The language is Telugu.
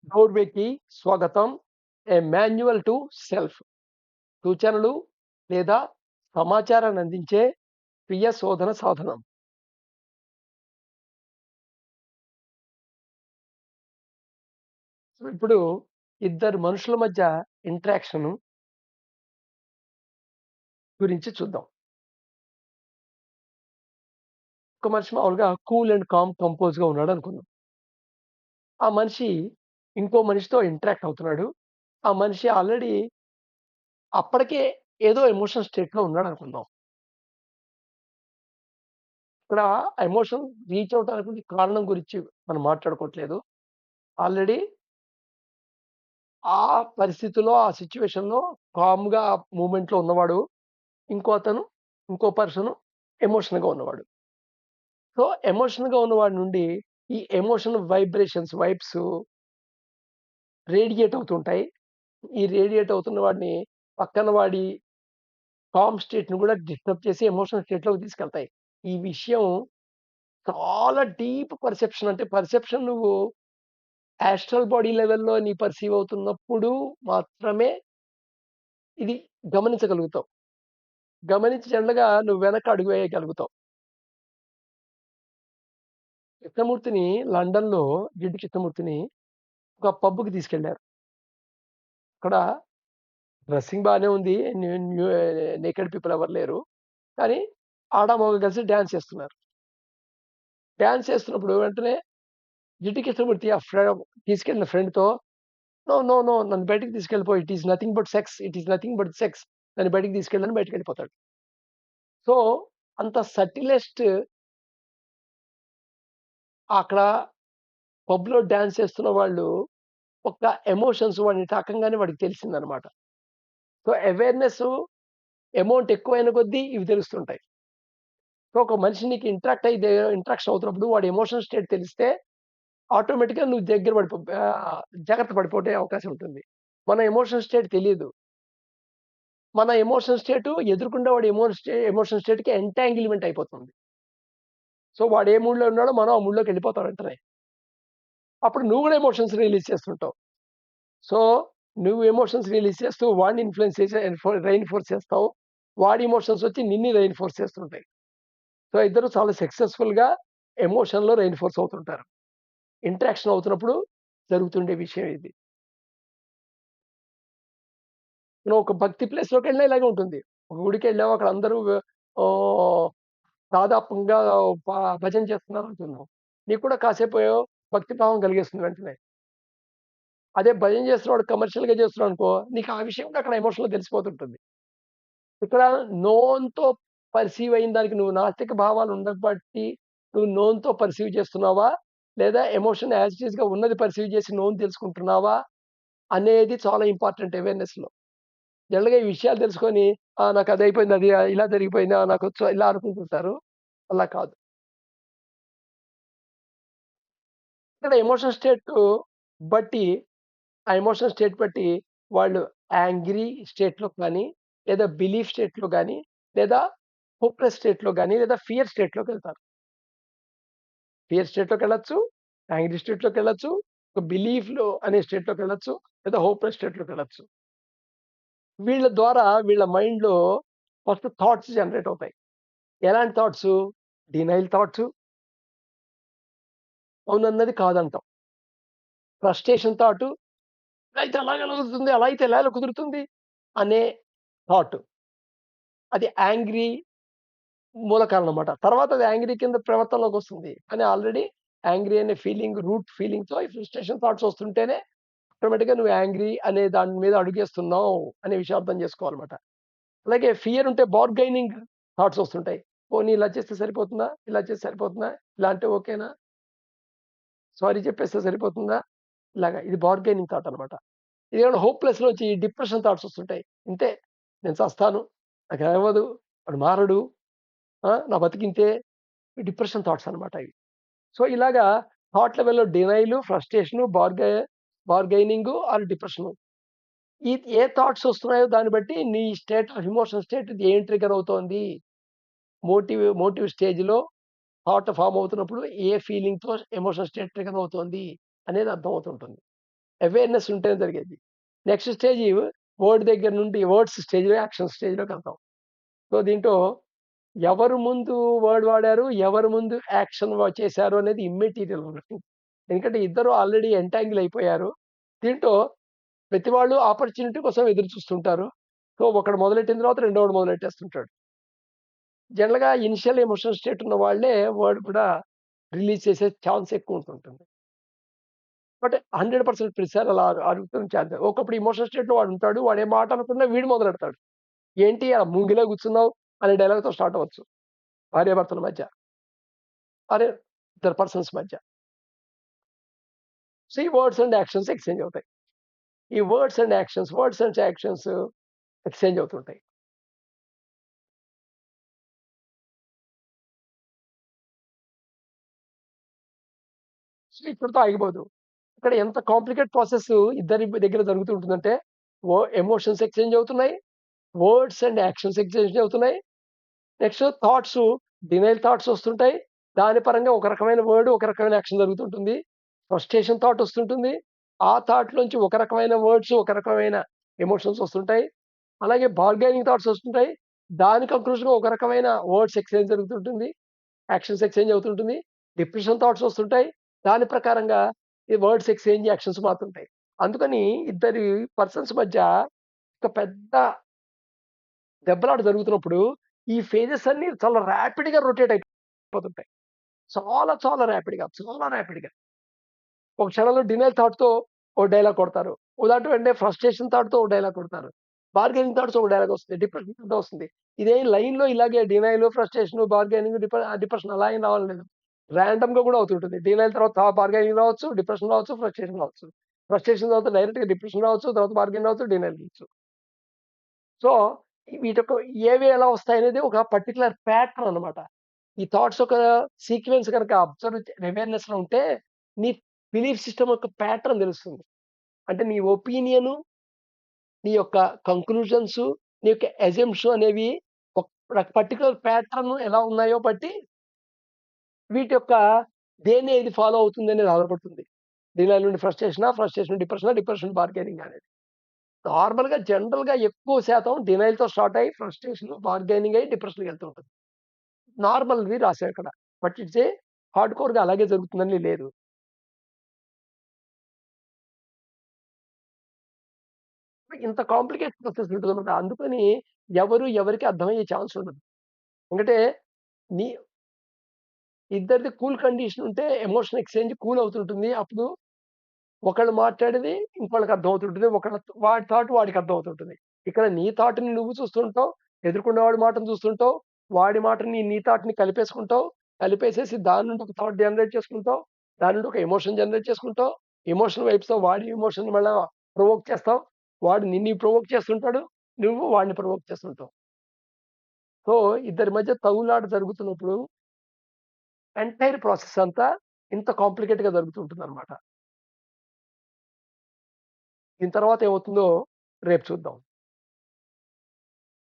డోర్‌వేకి స్వాగతం. ఏ మాన్యువల్ టు సెల్ఫ్. సూచనలు లేదా సమాచారాన్ని అందించే స్వీయ శోధన సాధనం. ఇప్పుడు ఇద్దరు మనుషుల మధ్య ఇంటరాక్షన్ గురించి చూద్దాం. ఒక మనిషి మామూలుగా కూల్ అండ్ కామ్ కంపోజ్‌గా ఉన్నాడనుకుందాం. ఆ మనిషి ఇంకో మనిషితో ఇంటరాక్ట్ అవుతున్నాడు. ఆ మనిషి ఆల్రెడీ అప్పటికే ఏదో ఎమోషన్ స్టేట్‌లో ఉన్నాడనుకుందాం. ఇక్కడ ఎమోషన్ రీచ్ అవ్వడానికి కారణం గురించి మనం మాట్లాడుకోవట్లేదు. ఆల్రెడీ ఆ పరిస్థితిలో, ఆ సిట్యుయేషన్‌లో కామ్‌గా ఆ మూవ్‌మెంట్‌లో ఉన్నవాడు. ఇంకో అతను, ఇంకో పర్సను ఎమోషనల్‌గా ఉన్నవాడు. సో, ఎమోషనల్‌గా ఉన్నవాడి నుండి ఈ ఎమోషన్ వైబ్స్ రేడియేట్ అవుతుంటాయి. ఈ రేడియేట్ అవుతున్న వాడిని పక్కన వాడి కామ్ స్టేట్‌ని గూడా డిస్టర్బ్ చేసి ఎమోషనల్ స్టేట్‌లోకి తీసుకెళ్తాయి. ఈ విషయం చాలా డీప్ పర్సెప్షన్ అంటే పర్సెప్షన్ నువ్వు యాస్ట్రల్ బాడీ లెవెల్‌లో నీ పర్సీవ్ అవుతున్నప్పుడు మాత్రమే ఇది గమనించగలుగుతావు. గమనించి జనరల్‌గా నువ్వు వెనక్కి అడుగు వేయగలుగుతావు. కృష్ణమూర్తిని లండన్‌లో జిడ్డు కృష్ణమూర్తిని ఒక పబ్‌కి తీసుకెళ్లారు. అక్కడ డ్రెస్సింగ్ బానే ఉంది. న్యూ న్యూ నేకెడ్ పీపుల్ ఎవరు లేరు. కానీ ఆడ, మగ కలిసి డాన్స్ చేస్తున్నారు. డాన్స్ చేస్తున్నప్పుడు వెంటనే జిడ్డు కృష్ణమూర్తి ఆ తీసుకెళ్ళిన ఫ్రెండ్‌తో "నో, నో, నో నన్ను బయటికి తీసుకెళ్ళిపో. It is nothing but sex. It is nothing but sex. నన్ను బయటికి తీసుకెళ్ళని" బయటికెళ్ళిపోతాడు. సో, అంత సటిలెస్ట్ అక్కడ పబ్‌లో డాన్స్ చేస్తున్న వాళ్ళు ఒక ఎమోషన్స్ వాడిని తాకంగానే వాడికి తెలిసిందనమాట. సో, అవేర్‌నెస్సు అమౌంట్ ఎక్కువైన కొద్దీ ఇవి తెలుస్తుంటాయి. సో, ఒక మనిషి నీకు ఇంటరాక్షన్ అవుతున్నప్పుడు వాడి ఎమోషనల్ స్టేట్ తెలిస్తే ఆటోమేటిక్‌గా నువ్వు దగ్గర జాగ్రత్త పడిపోటే అవకాశం ఉంటుంది. మన ఎమోషనల్ స్టేట్ తెలీదు. మన ఎమోషనల్ స్టేటు ఎదురుగుండా వాడి ఎమోషనల్ స్టేట్‌కి ఎంటాంగిల్‌మెంట్ అయిపోతుంది. సో, వాడు ఏ మూడ్‌లో ఉన్నాడో మనం ఆ మూడ్‌లోకెళ్ళిపోతాం వెంటనే. అప్పుడు నువ్వు గూడా ఎమోషన్స్ రిలీజ్ చేస్తుంటావు. సో, నువ్వు ఎమోషన్స్ రిలీజ్ చేస్తూ వాడిని ఇన్‌ఫ్లూయెన్స్ చేసి రెయిన్‌ఫోర్స్ చేస్తావు. వాడి ఎమోషన్స్ వచ్చి నిన్ను రెయిన్‌ఫోర్స్ చేస్తుంటాయి. సో, ఇద్దరు చాలా సక్సెస్‌ఫుల్‌గా ఎమోషన్‌లో రెయిన్‌ఫోర్స్ అవుతుంటారు. ఇంటరాక్షన్ అవుతున్నప్పుడు జరుగుతుండే విషయం ఇది. నువ్వు ఒక భక్తి ప్లేస్‌లోకెళ్ళినా ఇలాగే ఉంటుంది. ఒక గుడికెళ్ళావు అక్కడ అందరూ ఆహ్, దాదాపుగా ప భజన చేస్తున్నారనుకుందాం. నీకు కూడా కాసేపు భక్తి భావం కలిగేస్తుంది వెంటనే. అదే భజన చేస్తున్నవాడు కమర్షియల్‌గా చేస్తున్నాడనుకో, నీకు ఆ విషయం కూడా అక్కడ ఎమోషన్‌లో తెలిసిపోతుంటుంది. ఇక్కడ నోన్‌తో పర్సీవ్ అయిన దానికి నువ్వు నాస్తిక భావాలు ఉండబట్టి నువ్వు నోన్‌తో పర్సీవ్ చేస్తున్నావా? లేదా ఎమోషన్ యాజ్ ఇట్ ఈస్‌గా ఉన్నది పర్సీవ్ చేసి నోన్ తెలుసుకుంటున్నావా? అనేది చాలా ఇంపార్టెంట్ అవేర్‌నెస్‌లో. జనరల్‌గా ఈ విషయాలు తెలుసుకొని నాకు అదయిపోయింది. అది ఇలా జరిగిపోయింది. నాకొచ్చు ఇలా అనుకుంటుంటారు. అలా కాదు. ఇక్కడ ఎమోషనల్ బట్టి ఆ ఎమోషనల్ స్టేట్ బట్టి వాళ్ళు యాంగ్రీ స్టేట్‌లో కానీ, లేదా బిలీఫ్ స్టేట్‌లో గాని, లేదా హోప్‌లెస్ స్టేట్‌లో గాని, లేదా ఫియర్ స్టేట్‌లోకెళ్తారు. ఫియర్ స్టేట్‌లోకెళ్ళొచ్చు, యాంగ్రీ స్టేట్‌లోకెళ్ళొచ్చు, ఒక బిలీఫ్‌లో అనే స్టేట్‌లోకెళ్ళొచ్చు, లేదా హోప్‌లెస్ స్టేట్‌లోకెళ్ళొచ్చు. వీళ్ళ ద్వారా వీళ్ళ మైండ్‌లో ఫస్ట్ థాట్స్ జనరేట్ అవుతాయి. ఎలాంటి thoughts? Denial thoughts, అవునన్నది కాదంటాం. Frustration thought, ఇలా అయితే అలాగెలా కుదురుతుంది? అలా అయితే ఎలా కుదురుతుంది? అనే థాట్. అది యాంగ్రీ మూల కారణమనమాట. తర్వాత అది యాంగ్రీ కింద ప్రవర్తనలోకొస్తుంది. కానీ ఆల్రెడీ యాంగ్రీ అనే రూట్ ఫీలింగ్‌తో ఈ ఫ్రస్ట్రేషన్ థాట్స్ వస్తుంటేనే ఆటోమేటిక్‌గా నువ్వు యాంగ్రీ అనే దాని మీద అడుగేస్తున్నావు అనే విషయం అర్థం చేసుకోవాలన్నమాట. అలాగే ఫియర్ ఉంటే బార్గెయినింగ్ థాట్స్ వస్తుంటాయి. పోనీ ఇలా చేస్తే సరిపోతుందా? ఇలా చేస్తే సరిపోతుందా? ఇలా అంటే ఓకేనా? సారీ చెప్పేస్తే సరిపోతుందా? ఇలాగ ఇది బార్గెయినింగ్ థాట్ అన్నమాట. ఇదేమన్నా హోప్‌లెస్‌లోంచి డిప్రెషన్ థాట్స్ వస్తుంటాయి. ఇంతే నేను చస్తాను. నాకేమవ్వదు. వాడు మారడు. నా బతికింతే. డిప్రెషన్ థాట్స్ అన్నమాట ఇవి. సో, ఇలాగా థాట్ లెవెల్‌లో denial, frustration, bargaining or depression. ఏ థాట్స్ వస్తున్నాయో దాన్ని బట్టి నీ స్టేట్ ఆఫ్ ఎమోషనల్ స్టేట్ ఏం ట్రిగ్గర్ అవుతోంది. మోటివ్ స్టేజ్‌లో థాట్ ఫార్మ్ అవుతున్నప్పుడు ఏ ఫీలింగ్‌తో ఎమోషనల్ స్టేట్ ట్రిగ్గర్ అవుతోంది అనేది అర్థమవుతుంటుంది. అవేర్‌నెస్ ఉంటేనే జరిగేది. నెక్స్ట్ స్టేజ్ వర్డ్ దగ్గర నుండి వర్డ్స్ స్టేజ్, యాక్షన్ స్టేజ్‌లోకెళ్తాం. సో, దీంట్లో ఎవరు ముందు వర్డ్ వాడారు, ఎవరు ముందు యాక్షన్ చేశారు అనేది ఇమ్మెటీరియల్ మనకి. ఎందుకంటే ఇద్దరు ఆల్రెడీ ఎంటాంగిల్ అయిపోయారు. దీంట్లో ప్రతి వాళ్ళు ఆపర్చునిటీ కోసం ఎదురు చూస్తుంటారు. సో, ఒకడు మొదలెట్టిన తర్వాత రెండోవాడు మొదలెట్టేస్తుంటాడు. జనరల్‌గా ఇనిషియల్ ఎమోషనల్ స్టేట్ ఉన్న వాళ్ళే వర్డ్ కూడా రిలీజ్ చేసే ఛాన్స్ ఎక్కువ ఉంటుంటుంది. బట్ 100% ప్రతిసారి అలా అడుగుతున్న ఛాన్స్ ఒకప్పుడు ఎమోషనల్ స్టేట్‌లో వాడుంటాడు. వాడు ఏ మాట అనకుండా వీడు మొదలెడతాడు. "ఏంటి అలా మూంగిలా కూర్చున్నావు" అనే డైలాగ్‌తో స్టార్ట్ అవ్వచ్చు. భార్యాభర్తల మధ్య. అరే ఇద్దరు పర్సన్స్ మధ్య. సో, ఈ వర్డ్స్ అండ్ యాక్షన్స్ ఎక్స్‌చేంజ్ అవుతాయి. ఈ వర్డ్స్ అండ్ యాక్షన్స్ ఎక్స్‌చేంజ్ అవుతుంటాయి. సో, ఇక్కడితో ఆగిపోదు. ఇక్కడ ఎంత కాంప్లికేట్ ప్రాసెస్ ఇద్దరి దగ్గర జరుగుతూ ఉంటుందంటే, ఎమోషన్స్ ఎక్స్‌చేంజ్ అవుతున్నాయి. వర్డ్స్ అండ్ యాక్షన్స్ ఎక్స్‌చేంజ్ అవుతున్నాయి. నెక్స్ట్ డినైల్ థాట్స్ వస్తుంటాయి. దాని పరంగా ఒక రకమైన వర్డ్, ఒక రకమైన యాక్షన్ జరుగుతుంటుంది. ఫ్రస్ట్రేషన్ థాట్ వస్తుంటుంది. ఆ థాట్‌లోంచి ఒక రకమైన వర్డ్స్, ఒక రకమైన ఎమోషన్స్ వస్తుంటాయి. అలాగే బార్గెనింగ్ థాట్స్ వస్తుంటాయి. దాని కంక్లూజన్‌గా ఒక రకమైన వర్డ్స్ ఎక్స్‌చేంజ్ జరుగుతుంటుంది. యాక్షన్స్ ఎక్స్‌చేంజ్ అవుతుంటుంది. డిప్రెషన్ థాట్స్ వస్తుంటాయి. దాని ప్రకారంగా ఈ వర్డ్స్ ఎక్స్‌చేంజ్, యాక్షన్స్ మారుతుంటాయి. అందుకని ఇద్దరి పర్సన్స్ మధ్య ఒక పెద్ద దెబ్బలాట జరుగుతున్నప్పుడు, ఈ ఫేజెస్ అన్నీ చాలా ర్యాపిడ్‌గా రొటేట్ అయిపోతుంటాయి. చాలా ర్యాపిడ్‌గా. ఒక క్షణంలో డినైల్ థాట్‌తో ఓ డైలాగ్ కొడతారు. ఉదాహరణకు వెంటనే ఫ్రస్ట్రేషన్ థాట్‌తో ఒక డైలాగ్ కొడతారు. బార్గెనింగ్ థాట్స్ ఒక డైలాగ్ వస్తుంది. డిప్రెషన్ థాట్ వస్తుంది. ఇదే లైన్‌లో ఇలాగే డినైల్, ఫ్రస్ట్రేషన్, బార్గెనింగ్, డిప్రెషన్ అలా ఏం రావాలని లేదు. రాండమ్‌గా కూడా అవుతుంటుంది. డినైల్ తర్వాత బార్గెనింగ్ రావచ్చు, డిప్రెషన్ రావచ్చు, ఫ్రస్ట్రేషన్ రావచ్చు. ఫ్రస్ట్రేషన్ తర్వాత డైరెక్ట్‌గా డిప్రెషన్ రావచ్చు, తర్వాత బార్గెనింగ్ రావచ్చు, డినైల్ రావచ్చు. సో, వీటొక ఏవి ఎలా వస్తాయనేది ఒక పర్టిక్యులర్ ప్యాటర్న్ అన్నమాట. ఈ థాట్స్ ఒక సీక్వెన్స్ గనక అవేర్‌నెస్‌లో ఉంటే, నీ బిలీఫ్ సిస్టమ్ యొక్క ప్యాటర్న్ తెలుస్తుంది. అంటే నీ ఒపీనియను, నీ యొక్క కంక్లూజన్స్, నీ యొక్క అజంప్షన్ అనేవి ఒక పర్టిక్యులర్ ప్యాటర్న్ ఎలా ఉన్నాయో బట్టి, వీటి యొక్క దేన్ని ఏది ఫాలో అవుతుందనేది ఆధారపడుతుంది. దీనిలో నుండి ఫ్రస్ట్రేషనా, ఫ్రస్ట్రేషన్ డిప్రెషనా, డిప్రెషన్ బార్గెనింగ్ అనేది. నార్మల్‌గా జనరల్‌గా ఎక్కువ శాతం డినైల్‌తో స్టార్ట్ అయ్యి ఫ్రస్ట్రేషన్, బార్గెనింగ్ అయ్యి డిప్రెషన్‌కెళ్తూ ఉంటుంది. నార్మల్‌వి రాసారిక్కడ. బట్ ఇట్స్ హార్డ్‌కోర్‌గా అలాగే జరుగుతుందని లేదు. ఇంత కాంప్లికేట్ ప్రాసెస్ ఉంటదన్నమాట. అందుకని ఎవరికీ అర్థమయ్యే ఛాన్స్ ఉండదు. ఎందుకంటే నీ ఇద్దరిది కూల్ కండిషన్ ఉంటే ఎమోషన్ ఎక్స్‌చేంజ్ కూల్ అవుతుంటుంది. అప్పుడు ఒకళ్ళు మాట్లాడేది ఇంకోళ్ళకి అర్థమవుతుంటది. వాడి థాట్ వాడికి అర్థమవుతుంటది. ఇక్కడ నీ థాట్‌ని నువ్వు చూస్తుంటావు. ఎదుర్కొన్న వాడి మాటను చూస్తుంటావు. వాడి మాటని నీ థాట్‌ని కలిపేసుకుంటావు. కలిపేసేసి దాని నుండి ఒక థాట్ జనరేట్ చేసుకుంటావు. దాని నుండి ఒక ఎమోషన్ జనరేట్ చేసుకుంటావు. ఎమోషన్ వైపుతో వాడి ఎమోషన్‌ని మళ్ళా ప్రొవోక్ చేస్తావు. వాడు నిన్ను ప్రొవోక్ చేస్తుంటాడు. నువ్వు వాడిని ప్రొవోక్ చేస్తుంటావు. సో, ఇద్దరి మధ్య తగువులాట జరుగుతున్నప్పుడు ఎంటైర్ ప్రాసెస్ అంతా ఇంత కాంప్లికేట్‌గా జరుగుతూ ఉంటుందన్నమాట. దీని తర్వాత ఏమవుతుందో రేపు చూద్దాం.